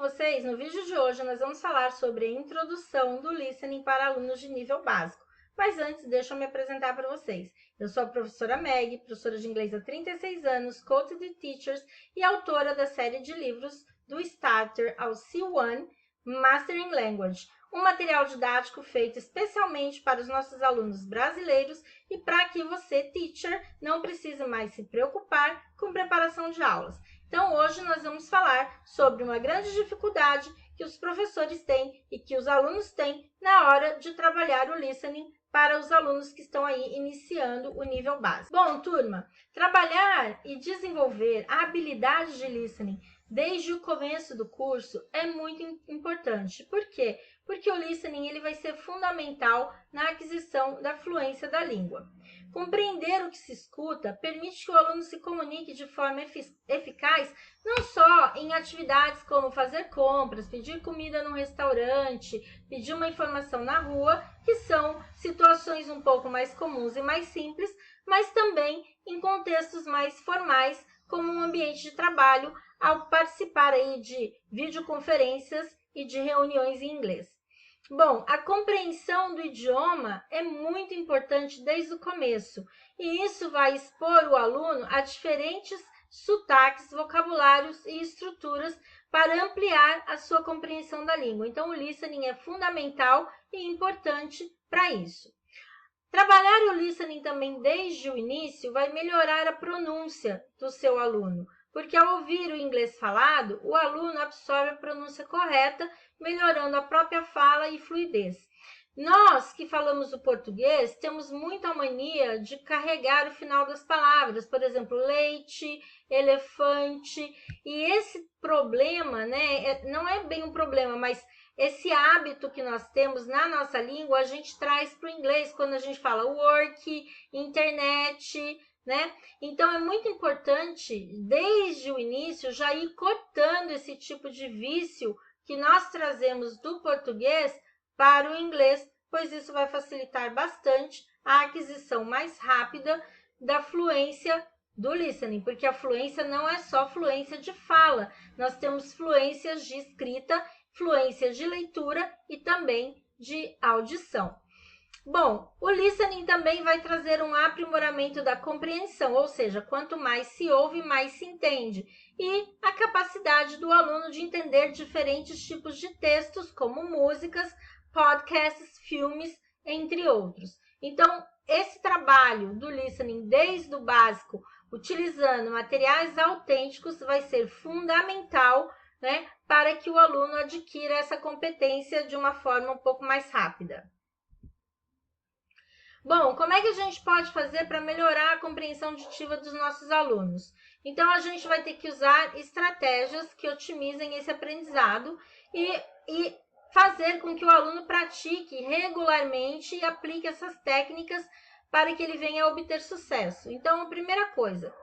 com vocês? No vídeo de hoje nós vamos falar sobre a introdução do listening para alunos de nível básico. Mas antes, deixa eu me apresentar para vocês. Eu sou a professora Meg, professora de inglês há 36 anos, coach de teachers e autora da série de livros do Starter ao C1 Mastering Language, um material didático feito especialmente para os nossos alunos brasileiros e para que você, teacher, não precise mais se preocupar com preparação de aulas. Então, hoje nós vamos falar sobre uma grande dificuldade que os professores têm e que os alunos têm na hora de trabalhar o listening para os alunos que estão aí iniciando o nível básico. Bom, turma, trabalhar e desenvolver a habilidade de listening desde o começo do curso é muito importante. Por quê? Porque o listening ele vai ser fundamental na aquisição da fluência da língua. Compreender o que se escuta permite que o aluno se comunique de forma eficaz, não só em atividades como fazer compras, pedir comida num restaurante, pedir uma informação na rua, que são situações um pouco mais comuns e mais simples, mas também em contextos mais formais, como um ambiente de trabalho, ao participar aí de videoconferências e de reuniões em inglês. Bom, a compreensão do idioma é muito importante desde o começo, e isso vai expor o aluno a diferentes sotaques, vocabulários e estruturas para ampliar a sua compreensão da língua. Então, o listening é fundamental e importante para isso. Trabalhar o listening também desde o início vai melhorar a pronúncia do seu aluno, porque ao ouvir o inglês falado, o aluno absorve a pronúncia correta, melhorando a própria fala e fluidez. Nós que falamos o português temos muita mania de carregar o final das palavras, por exemplo, leite, elefante, e esse problema, né, não é bem um problema, mas esse hábito que nós temos na nossa língua, a gente traz para o inglês quando a gente fala work, internet, né? Então, é muito importante, desde o início, já ir cortando esse tipo de vício que nós trazemos do português para o inglês, pois isso vai facilitar bastante a aquisição mais rápida da fluência do listening, porque a fluência não é só fluência de fala, nós temos fluências de escrita, fluência de leitura e também de audição. Bom, o listening também vai trazer um aprimoramento da compreensão, ou seja, quanto mais se ouve, mais se entende. E a capacidade do aluno de entender diferentes tipos de textos, como músicas, podcasts, filmes, entre outros. Então, esse trabalho do listening desde o básico, utilizando materiais autênticos, vai ser fundamental, né, para que o aluno adquira essa competência de uma forma um pouco mais rápida. Bom, como é que a gente pode fazer para melhorar a compreensão auditiva dos nossos alunos? Então, a gente vai ter que usar estratégias que otimizem esse aprendizado e fazer com que o aluno pratique regularmente e aplique essas técnicas para que ele venha a obter sucesso. Então, a primeira coisa,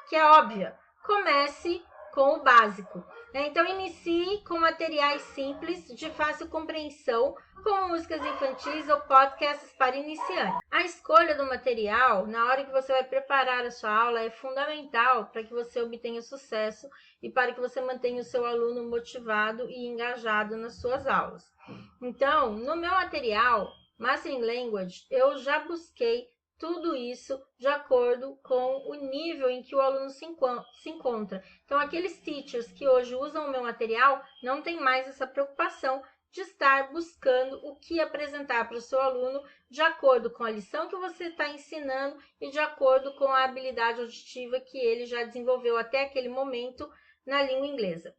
que é óbvia, comece com o básico. Então, inicie com materiais simples, de fácil compreensão, como músicas infantis ou podcasts para iniciantes. A escolha do material, na hora que você vai preparar a sua aula, é fundamental para que você obtenha sucesso e para que você mantenha o seu aluno motivado e engajado nas suas aulas. Então, no meu material, Mastering Language, eu já busquei tudo isso de acordo com o nível em que o aluno se encontra. Então, aqueles teachers que hoje usam o meu material não tem mais essa preocupação de estar buscando o que apresentar para o seu aluno de acordo com a lição que você está ensinando e de acordo com a habilidade auditiva que ele já desenvolveu até aquele momento na língua inglesa.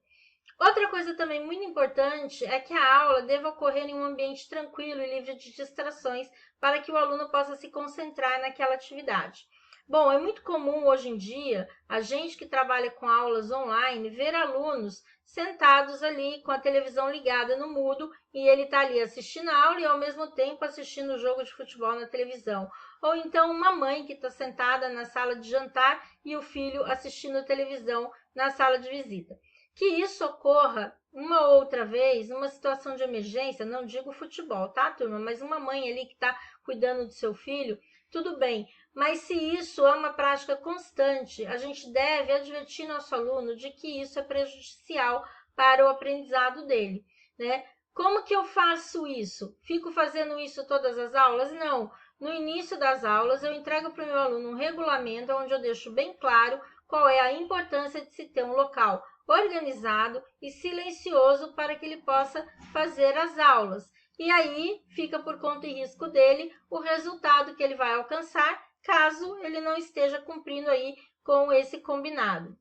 Outra coisa também muito importante é que a aula deva ocorrer em um ambiente tranquilo e livre de distrações para que o aluno possa se concentrar naquela atividade. Bom, é muito comum hoje em dia a gente que trabalha com aulas online ver alunos sentados ali com a televisão ligada no mudo e ele está ali assistindo a aula e ao mesmo tempo assistindo o jogo de futebol na televisão. Ou então uma mãe que está sentada na sala de jantar e o filho assistindo a televisão na sala de visita. Que isso ocorra uma outra vez, numa situação de emergência, não digo futebol, tá, turma? Mas uma mãe ali que está cuidando do seu filho, tudo bem. Mas se isso é uma prática constante, a gente deve advertir nosso aluno de que isso é prejudicial para o aprendizado dele, né? Como que eu faço isso? Fico fazendo isso todas as aulas? Não. No início das aulas, eu entrego para o meu aluno um regulamento onde eu deixo bem claro qual é a importância de se ter um local organizado e silencioso para que ele possa fazer as aulas. E aí fica por conta e risco dele o resultado que ele vai alcançar, caso ele não esteja cumprindo aí com esse combinado.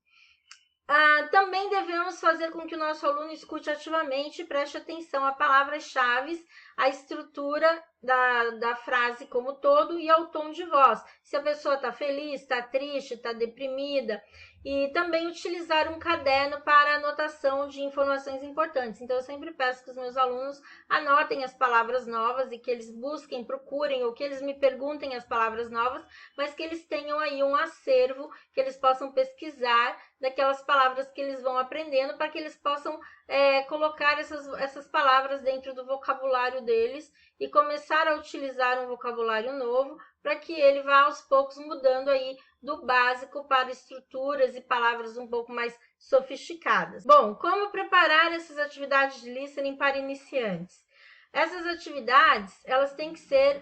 Também devemos fazer com que o nosso aluno escute ativamente e preste atenção a palavras-chave, a estrutura da frase como todo e ao tom de voz. Se a pessoa está feliz, está triste, está deprimida. E também utilizar um caderno para anotação de informações importantes. Então, eu sempre peço que os meus alunos anotem as palavras novas e que eles busquem, procurem, ou que eles me perguntem as palavras novas, mas que eles tenham aí um acervo, que eles possam pesquisar daquelas palavras que eles vão aprendendo, para que eles possam colocar essas palavras dentro do vocabulário deles e começar a utilizar um vocabulário novo, para que ele vá aos poucos mudando aí do básico para estruturas e palavras um pouco mais sofisticadas. Bom, como preparar essas atividades de listening para iniciantes? Essas atividades, elas têm que ser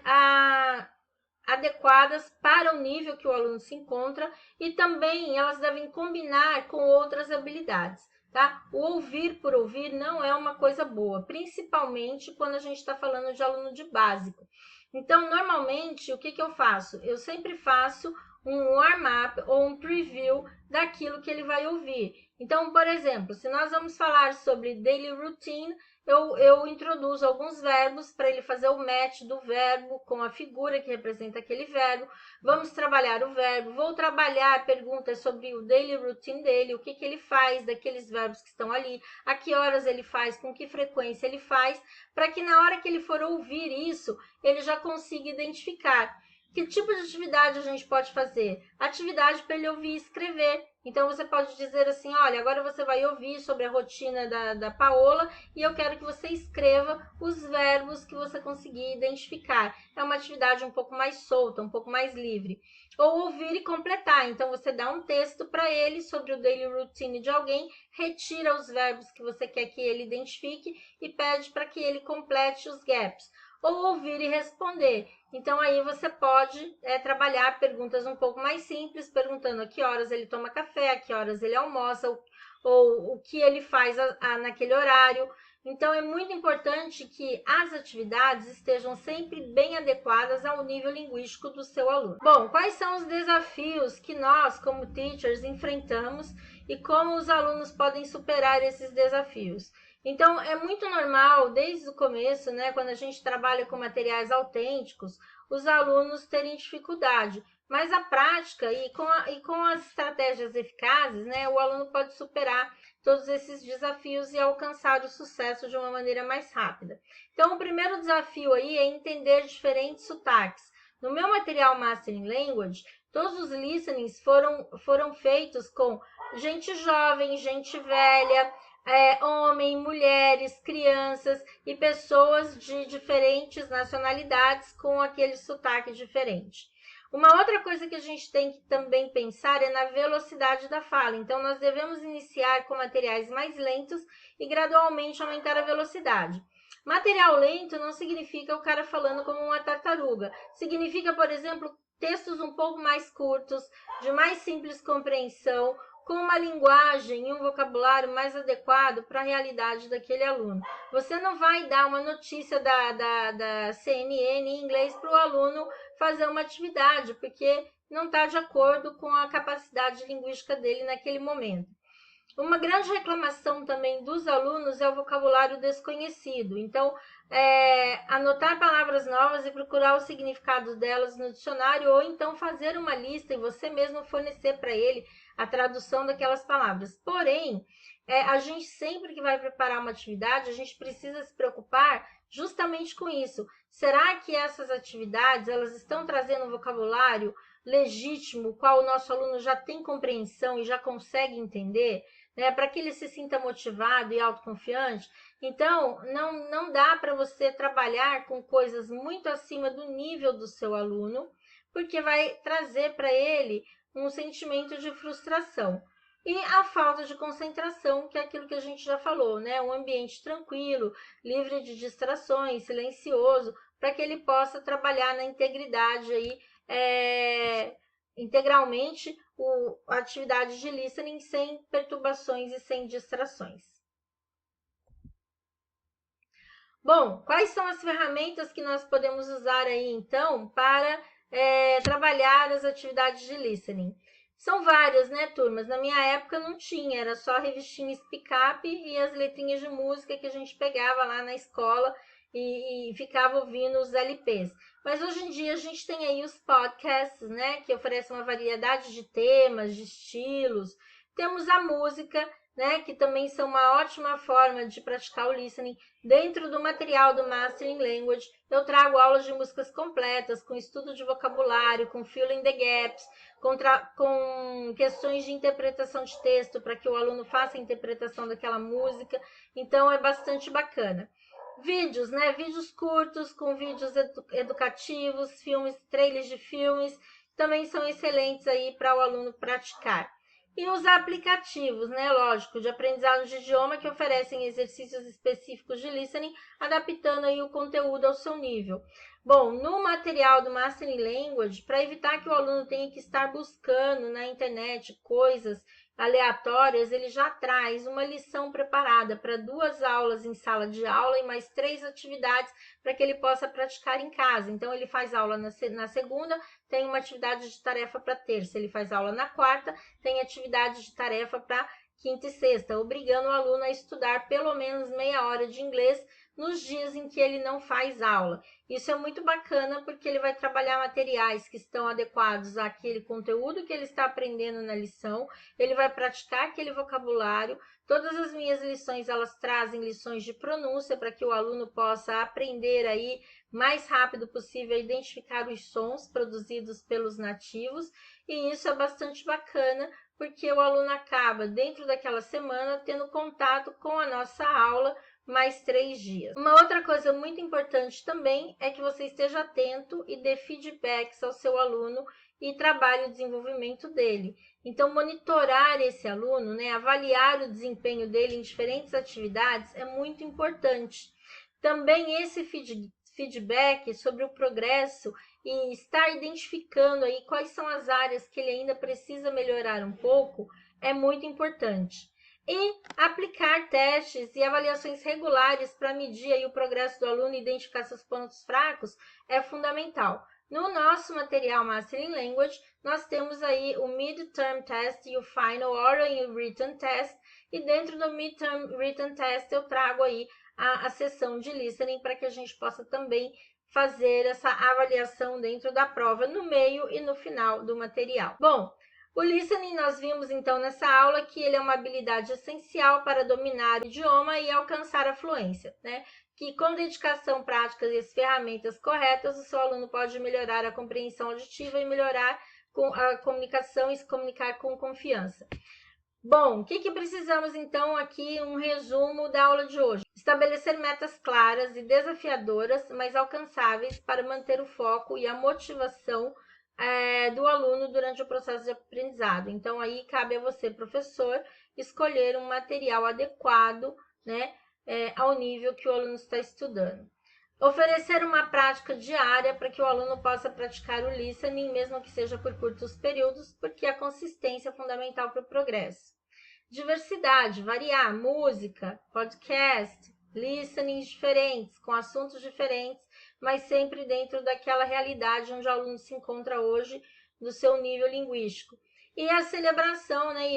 adequadas para o nível que o aluno se encontra e também elas devem combinar com outras habilidades, tá? O ouvir por ouvir não é uma coisa boa, principalmente quando a gente está falando de aluno de básico. Então, normalmente, o que eu faço? Eu sempre faço um warm-up ou um preview daquilo que ele vai ouvir. Então, por exemplo, se nós vamos falar sobre daily routine, eu introduzo alguns verbos para ele fazer o match do verbo com a figura que representa aquele verbo. Vamos trabalhar o verbo, vou trabalhar perguntas sobre o daily routine dele, o que ele faz daqueles verbos que estão ali, a que horas ele faz, com que frequência ele faz, para que na hora que ele for ouvir isso, ele já consiga identificar. Que tipo de atividade a gente pode fazer? Atividade para ele ouvir e escrever. Então, você pode dizer assim, olha, agora você vai ouvir sobre a rotina da Paola e eu quero que você escreva os verbos que você conseguir identificar. É uma atividade um pouco mais solta, um pouco mais livre. Ou ouvir e completar. Então, você dá um texto para ele sobre o daily routine de alguém, retira os verbos que você quer que ele identifique e pede para que ele complete os gaps. Ou ouvir e responder. Então, aí você pode trabalhar perguntas um pouco mais simples, perguntando a que horas ele toma café, a que horas ele almoça, ou o que ele faz naquele horário. Então, é muito importante que as atividades estejam sempre bem adequadas ao nível linguístico do seu aluno. Bom, quais são os desafios que nós, como teachers, enfrentamos e como os alunos podem superar esses desafios? Então, é muito normal, desde o começo, né, quando a gente trabalha com materiais autênticos, os alunos terem dificuldade. Mas a prática e com as estratégias eficazes, né, o aluno pode superar todos esses desafios e alcançar o sucesso de uma maneira mais rápida. Então, o primeiro desafio aí é entender diferentes sotaques. No meu material Mastering Language, todos os listenings foram feitos com gente jovem, gente velha, homem, mulheres, crianças e pessoas de diferentes nacionalidades com aquele sotaque diferente. Uma outra coisa que a gente tem que também pensar é na velocidade da fala. Então, nós devemos iniciar com materiais mais lentos e gradualmente aumentar a velocidade. Material lento não significa o cara falando como uma tartaruga. Significa, por exemplo, textos um pouco mais curtos, de mais simples compreensão, com uma linguagem e um vocabulário mais adequado para a realidade daquele aluno. Você não vai dar uma notícia da CNN em inglês para o aluno fazer uma atividade, porque não está de acordo com a capacidade linguística dele naquele momento. Uma grande reclamação também dos alunos é o vocabulário desconhecido. Então, anotar palavras novas e procurar o significado delas no dicionário, ou então fazer uma lista e você mesmo fornecer para ele a tradução daquelas palavras. Porém, a gente sempre que vai preparar uma atividade, a gente precisa se preocupar justamente com isso. Será que essas atividades elas estão trazendo um vocabulário legítimo, qual o nosso aluno já tem compreensão e já consegue entender? Para que ele se sinta motivado e autoconfiante. Então, não dá para você trabalhar com coisas muito acima do nível do seu aluno, porque vai trazer para ele um sentimento de frustração. E a falta de concentração, que é aquilo que a gente já falou, né? Um ambiente tranquilo, livre de distrações, silencioso, para que ele possa trabalhar na integridade aí, integralmente a atividade de listening sem perturbações e sem distrações. Bom, quais são as ferramentas que nós podemos usar aí então para trabalhar as atividades de listening? São várias, né, turmas? Na minha época não tinha, era só revistinha Speak-up e as letrinhas de música que a gente pegava lá na escola e ficava ouvindo os LPs. Mas hoje em dia a gente tem aí os podcasts, né, que oferecem uma variedade de temas, de estilos. Temos a música, né, que também são uma ótima forma de praticar o listening. Dentro do material do Mastering Language, eu trago aulas de músicas completas, com estudo de vocabulário, com filling the gaps, com questões de interpretação de texto, para que o aluno faça a interpretação daquela música. Então, é bastante bacana. Vídeos, né? Vídeos curtos, com vídeos educativos, filmes, trailers de filmes, também são excelentes aí para o aluno praticar. E os aplicativos, né, lógico, de aprendizado de idioma que oferecem exercícios específicos de listening, adaptando aí o conteúdo ao seu nível. Bom, no material do Mastering Language, para evitar que o aluno tenha que estar buscando na internet coisas aleatórias, ele já traz uma lição preparada para 2 aulas em sala de aula e mais 3 atividades para que ele possa praticar em casa. Então, ele faz aula na segunda, tem uma atividade de tarefa para terça. Ele faz aula na quarta, tem atividade de tarefa para quinta e sexta, obrigando o aluno a estudar pelo menos meia hora de inglês nos dias em que ele não faz aula. Isso é muito bacana porque ele vai trabalhar materiais que estão adequados àquele conteúdo que ele está aprendendo na lição, ele vai praticar aquele vocabulário. Todas as minhas lições, elas trazem lições de pronúncia para que o aluno possa aprender aí mais rápido possível a identificar os sons produzidos pelos nativos, e isso é bastante bacana porque o aluno acaba, dentro daquela semana, tendo contato com a nossa aula mais 3 dias. Uma outra coisa muito importante também é que você esteja atento e dê feedbacks ao seu aluno e trabalhe o desenvolvimento dele. Então, monitorar esse aluno, né, avaliar o desempenho dele em diferentes atividades é muito importante. Também esse feedback sobre o progresso e estar identificando aí quais são as áreas que ele ainda precisa melhorar um pouco é muito importante. E aplicar testes e avaliações regulares para medir aí o progresso do aluno e identificar seus pontos fracos é fundamental. No nosso material Mastering Language, nós temos aí o Midterm Test e o Final Oral e Written Test, e dentro do Midterm Written Test eu trago aí a sessão de listening para que a gente possa também fazer essa avaliação dentro da prova no meio e no final do material. Bom, o listening nós vimos então nessa aula que ele é uma habilidade essencial para dominar o idioma e alcançar a fluência, né? Que com dedicação, prática e as ferramentas corretas, o seu aluno pode melhorar a compreensão auditiva e melhorar a comunicação e se comunicar com confiança. Bom, o que precisamos então aqui, um resumo da aula de hoje. Estabelecer metas claras e desafiadoras, mas alcançáveis para manter o foco e a motivação do aluno durante o processo de aprendizado. Então, aí cabe a você, professor, escolher um material adequado, né, ao nível que o aluno está estudando. Oferecer uma prática diária para que o aluno possa praticar o listening, mesmo que seja por curtos períodos, porque a consistência é fundamental para o progresso. Diversidade, variar, música, podcast, listenings diferentes, com assuntos diferentes, mas sempre dentro daquela realidade onde o aluno se encontra hoje, do seu nível linguístico. E a celebração, né,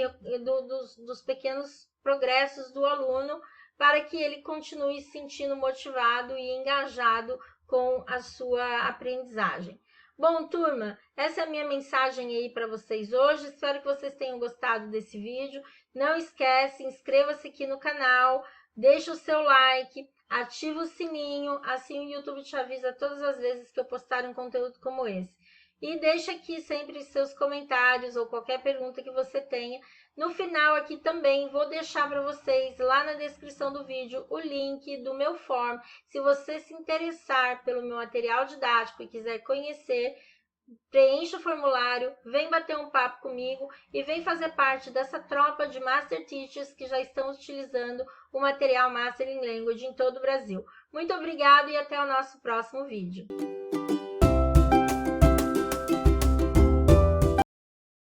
dos pequenos progressos do aluno, para que ele continue se sentindo motivado e engajado com a sua aprendizagem. Bom, turma, essa é a minha mensagem aí para vocês hoje. Espero que vocês tenham gostado desse vídeo. Não esquece, inscreva-se aqui no canal, deixa o seu like, ativa o sininho, assim o YouTube te avisa todas as vezes que eu postar um conteúdo como esse. E deixa aqui sempre seus comentários ou qualquer pergunta que você tenha. No final aqui também vou deixar para vocês, lá na descrição do vídeo, o link do meu form. Se você se interessar pelo meu material didático e quiser conhecer, preencha o formulário, vem bater um papo comigo e vem fazer parte dessa tropa de Master Teachers que já estão utilizando o material Master in Language em todo o Brasil. Muito obrigada e até o nosso próximo vídeo.